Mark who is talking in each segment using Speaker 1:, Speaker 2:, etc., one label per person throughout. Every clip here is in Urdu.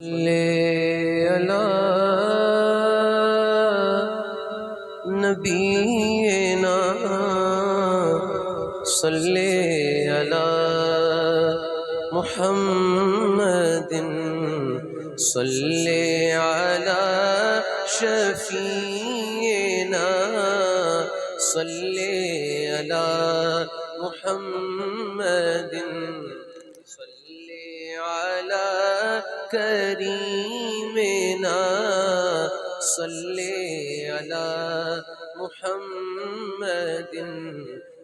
Speaker 1: صلی علی نبینا صلی علی محمد صلی علی شفیعنا صلی علی محمد صلی علی کریمنا صلی علی محمد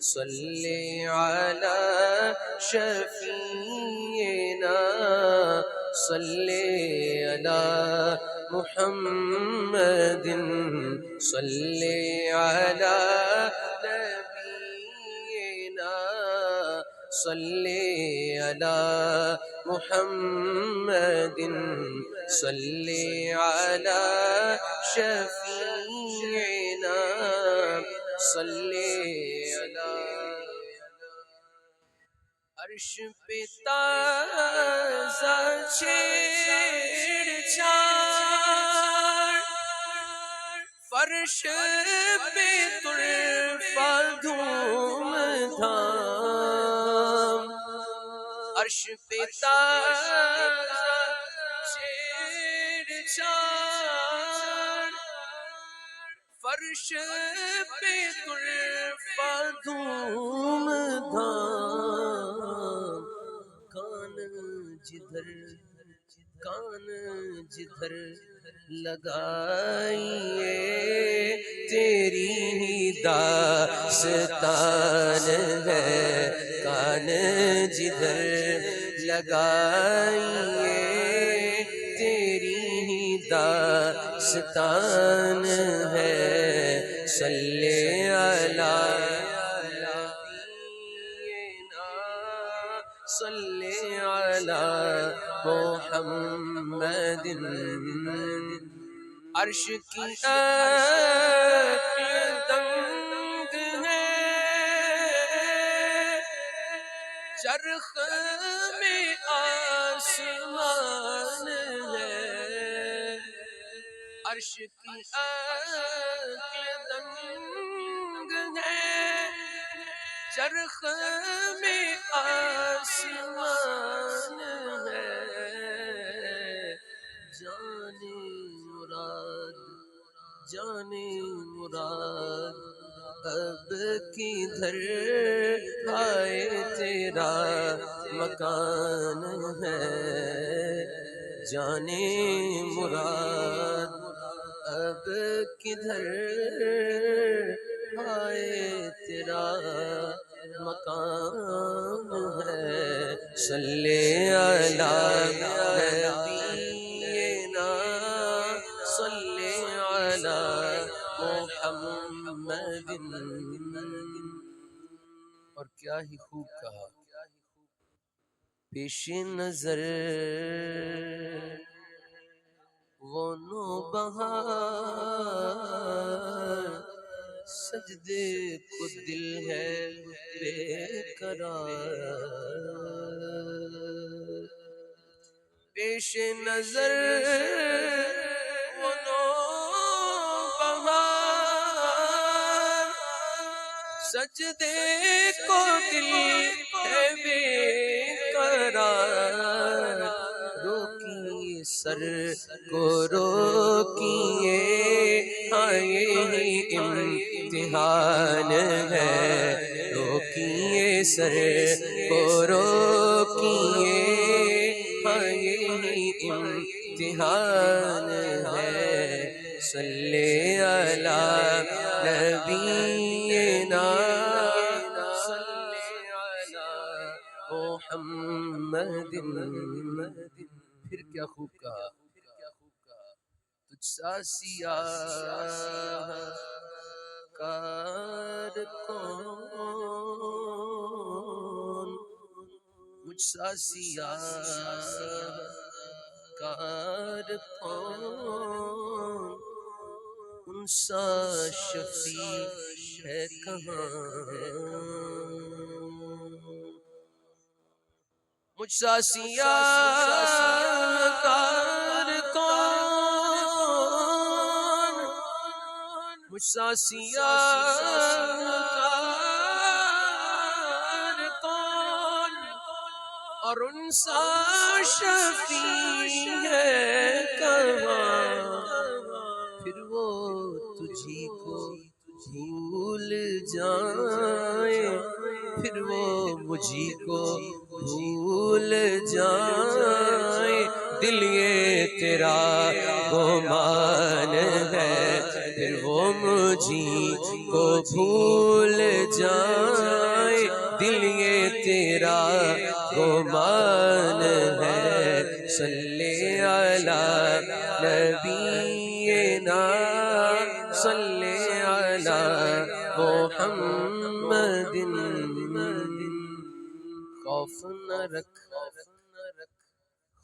Speaker 1: صلی علی شفیعنا صلی علی محمد صلی علی نبینا صلی علی محمد صلی علی شفیعنا صلی علی عرش پہ تازہ چھیڑ چھاڑ فرش پہ طرفہ دھوم دھام عرش پہ تازہ چھیڑ چھاڑ فرش پہ طرفہ دھوم دھام کان جدھر لگائیے تیری ہی داستان ہے کان جدھر لگائیے تیری ہی داستان ہے صلی علی صلی علی محمد عرش کی عقل دنگ ہے چرخ میں آسمان ہے عرش کی عقل دنگ ہے چرخ میں آسمان ہے جانے مراد اب کدھر آئے تیرا مکان ہے جانے مراد اب کدھر آئے تیرا مکان ہے صلی علی نبینا صلی علی محمد اور کیا ہی خوب کہا پیش نظر وہ نوبہار سجدے کو دل ہے بے قرار پیش نظر وہ نوبہار سجدے کو دل ہے بے قرار روکیے سر کو روکیے آئے ہی امتحان ہے روکیے سر کو روکیے آئے ہی امتحان ہے صلی علی نبینا صلی علی محمد پھر کیا خوب کہا تجھ سا سیاہ کار کون مجھ سا سیاہ کار کون ان سا شفیع ہے کہاں مجھ سا سیاہ کار مجھ سا سیاہ کار کون اور ان سا شفیع ہے کہاں، پھر وہ تجھی کو بھول جائیں، پھر وہ مجھی کو بھول جائیں، دل یہ تیرا گمان ہے، پھر وہ مجھی کو بھول جائیں، دل یہ تیرا گمان ہے۔ صلی علی نبینا، صلی علی محمد، خوف نہ رکھ،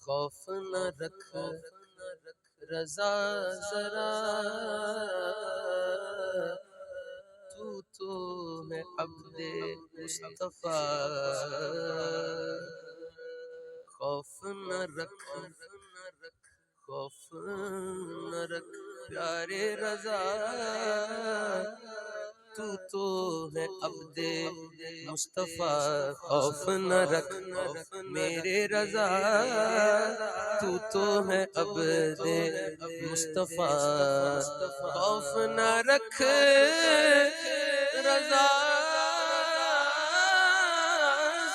Speaker 1: خوف نہ رکھ، رضا ذرا تو ہے عبد مصطفیٰ، خوف نہ رکھ، خوف نہ رکھ پیارے رضا، تو ہے عبد مصطفیٰ، خوف نہ رکھ میرے رضا، تو ہے عبد مصطفیٰ، خوف نہ رکھ رضا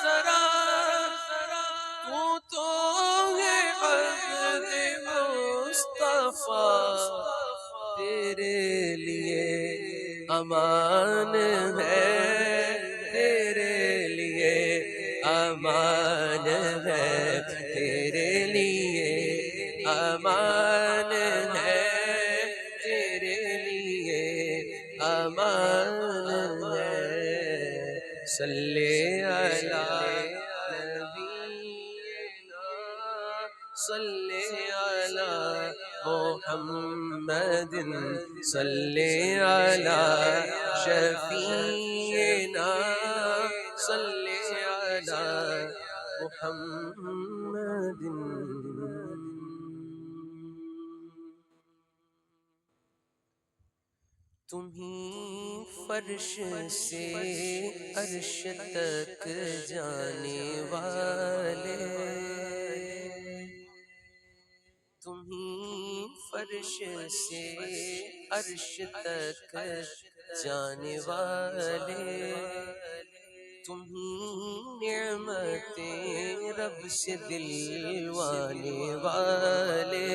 Speaker 1: ذرا، تو ہے عبد مصطفیٰ، تیرے لیے امان ہے، تیرے لیے امان ہے، تیرے لیے امان ہے، تیرے لیے امان ہے۔ صلی علی نبینا، صلی علی محمد، صلی علی شفیعنا، صلی علی محمد۔ تمہیں فرش سے عرش تک جانے والے، تمہیں فرش سے عرش تک جانے والے، تمہیں نعمتیں رب سے دلوانے والے،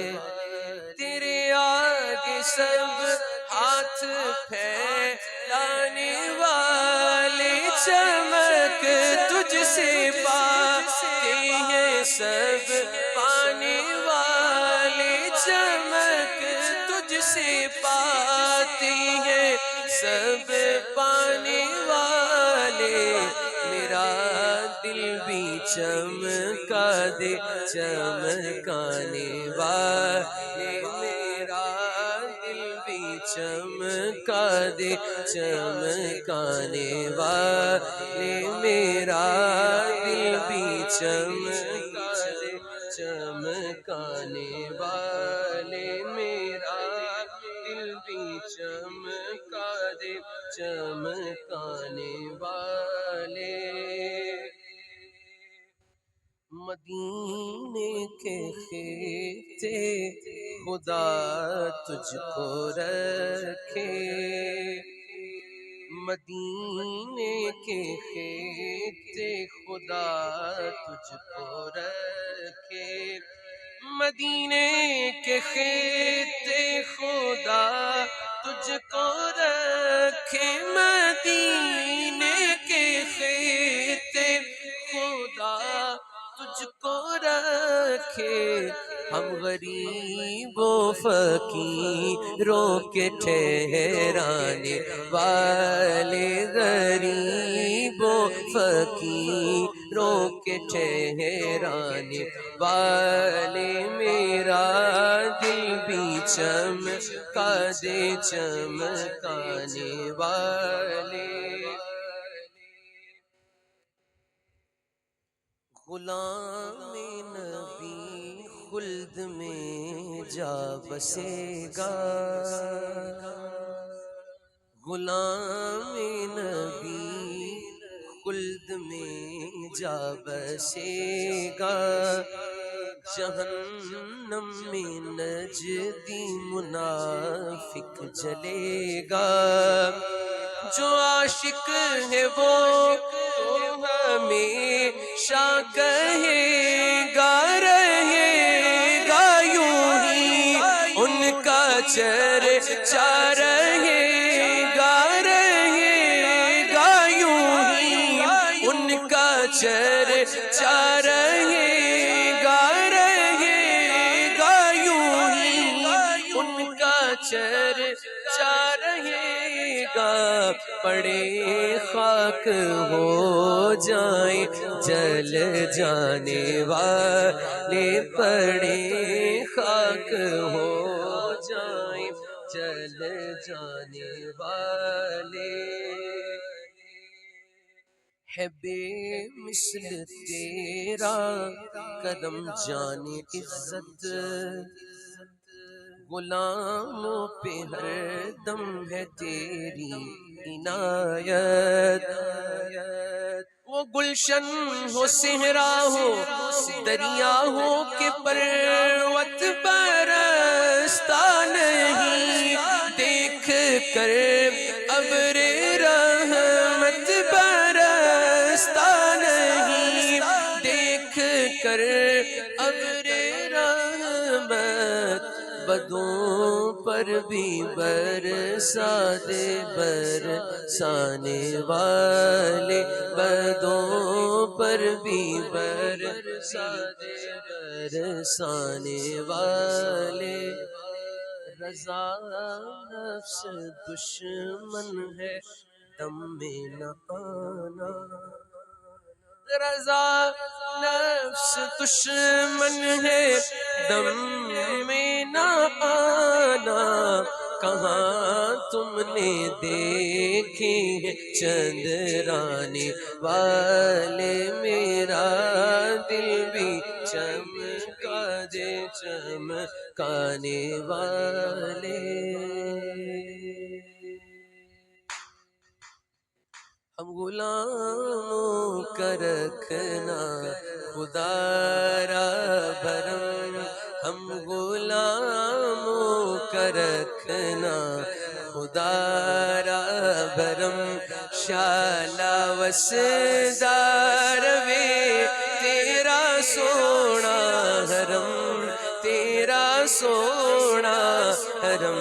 Speaker 1: تیرے آگے سب ہاتھ پھیلانے والے، چمک تجھ سے پاتے ہیں سب پانے والے، چمک تجھ سے پاتے ہیں سب پانے والے، میرا دل بھی چمکا دے چمکانے والے، میرا دل بھی چمکا دے چمکانے والے، میرا دل بھی چمکا دے چمکانے والے، میرا دل بھی چمکا دے چمکانے والے۔ مدینے کے خطے خدا تجھ کو رکھے، مدینے کے خطے خدا تجھ کو رکھے، مدینے کے خطے خدا تجھ کو رکھے، مدینے کے خطے خدا تجھ کو رکھے، ہم غریب و فقیروں کے ٹھہرانے والے، غریب و فقیروں کے ٹھہرانے والے، میرا دل بھی چمکا دے چمکانے والے۔ غلام نبی خلد میں جا بسے گا، غلام نبی خلد میں جا بسے گا، جہنم میں نجدی منافق جلے گا، جو عاشق ہے وہ تو ہمیشہ کہے گا، رہے گا یوں ہی ان کا چرچا رہے گا، رہے گا یوں ہی ان کا چرچا رہے گا، رہے گا یوں ہی ان کا چرچا رہے گا، پڑے خاک ہو جائیں جل جانے والے، پڑے خاک ہو جائیں جل جانے والے، ہے بے مثل تیرا کرم جان عزت، غلاموں پہ ہر دم ہے تیری عنایت، وہ گلشن ہو صحرا ہو دریا ہو کہ پروت برستا نہیں، دیکھ کر ابر رحمت برستا نہیں، دیکھ کر ابر رحمت، بدوں پر بھی برسا دے برسانے والے، بدوں پر بھی برسا دے برسانے والے، رضا نفس دشمن ہے دم میں نہ آنا، رضا نفس دشمن ہے دم میں نہ آنا، کہاں تم نے دیکھے ہیں چندرانے والے، میرا دل بھی چمکا دے چمکانے والے، ہم غلاموں کا رکھنا خدا را بھرم، ہم غلاموں کا رکھنا خدا را بھرم، شالا وسدار وے تیرا سونا حرم، تیرا سونا حرم،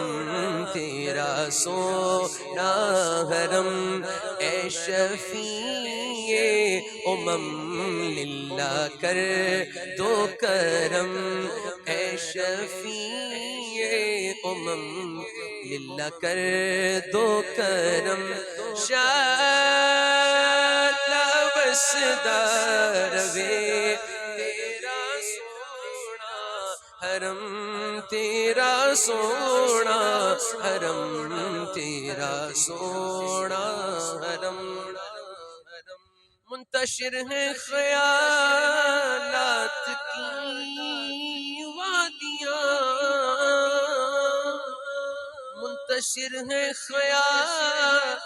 Speaker 1: تیرا سونا حرم، اے شفیع للہ کر دو کرم، اے شفیع للہ کر دو کرم، شالا وسدار وے تیرا سونا حرم، تیرا سونا حرم، تیرا سونا حرم، منتشر ہے خیالات کی وادیاں، منتشر ہے خیالات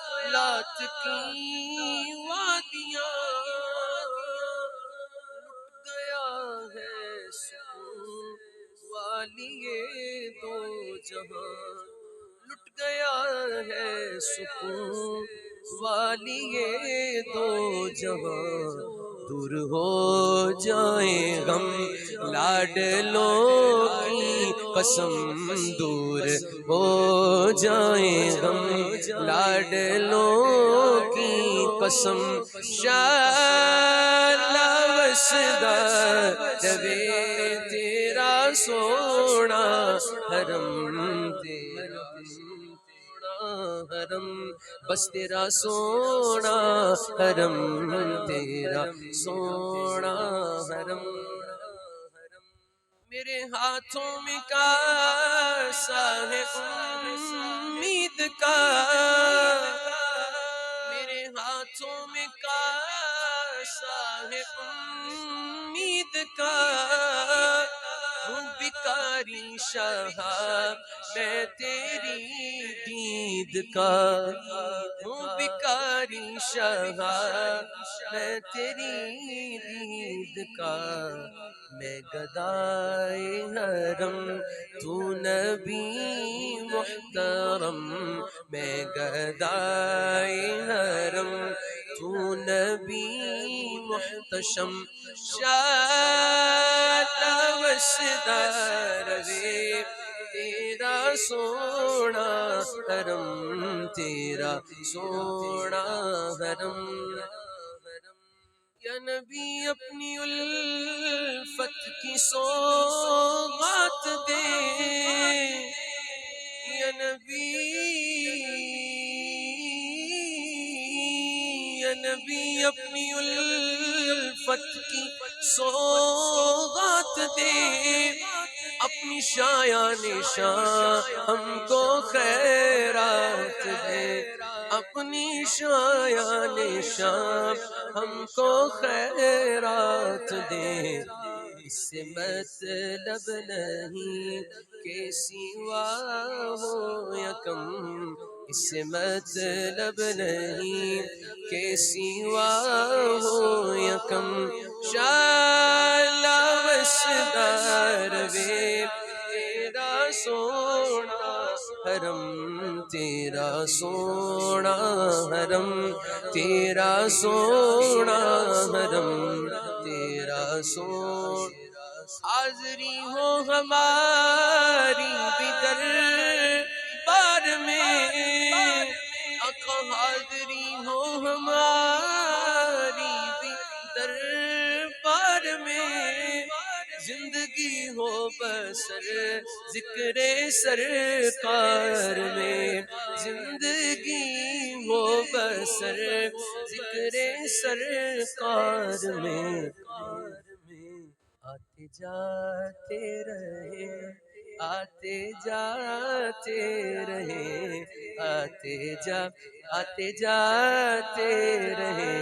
Speaker 1: کی وادیاں، لٹ گیا ہے سکون والی یہ دو جہاں، لٹ گیا ہے سکون والی یہ دو جہاں، دور ہو جائیں غم لاڈلوں کی قسم، دور ہو جائیں غم لاڈلوں کی قسم، شالا وسدار وے تیرا سونا حرم، تیرا سونا حرم، بس تیرا سونا حرم، تیرا سونا حرم، میرے ہاتھوں میں کاسا ہے امید کا، میرے ہاتھوں میں کاسا ہے امید کا، ہوں بھکاری بیکاری شاہ میں تیری دید کا ہوں، بیکاری شاہ میں تیری دید کا، میں گدائے حرم تو نبی محترم، میں گدائے حرم تو نبی محتشم، شالا وسدار وے تیرا سونا حرم، تیرا سونا حرم۔ یا نبی اپنی الفت کی سوغات دے، یا نبی، یا نبی اپنی الفت کی سوغات دے، اپنی شایان شان ہم کو خیرات دے، اپنی شایان شان ہم کو خیرات دے، اس سے مطلب نہیں کہ سوا ہو یکم، اس سے مطلب نہیں کہ سوا ہو یکم، شالا وسدار وے تیرا سونا حرم، تیرا سونا حرم، تیرا سونا حرم، تیرا سونا، حاضری ہو ہماری بھی دربار میں، آقا حاضری ہو ہماری بھی دربار میں، زندگی ہو بسر ذکر سرکار میں، زندگی ہو بسر ذکر سرکار میں، آتے جاتے رہے، آتے جاتے رہے، آتے جاتے رہے،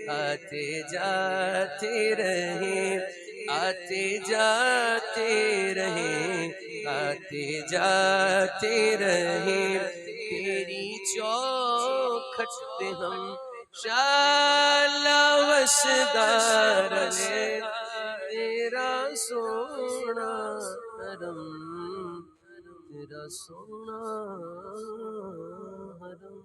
Speaker 1: آتے جاتے رہے، آتے جاتے رہے، آتے جاتے رہے، تیری چوکھٹ پہ ہم شالا وسدار وے تیرا سونا حرم، تیرا سونا حرم۔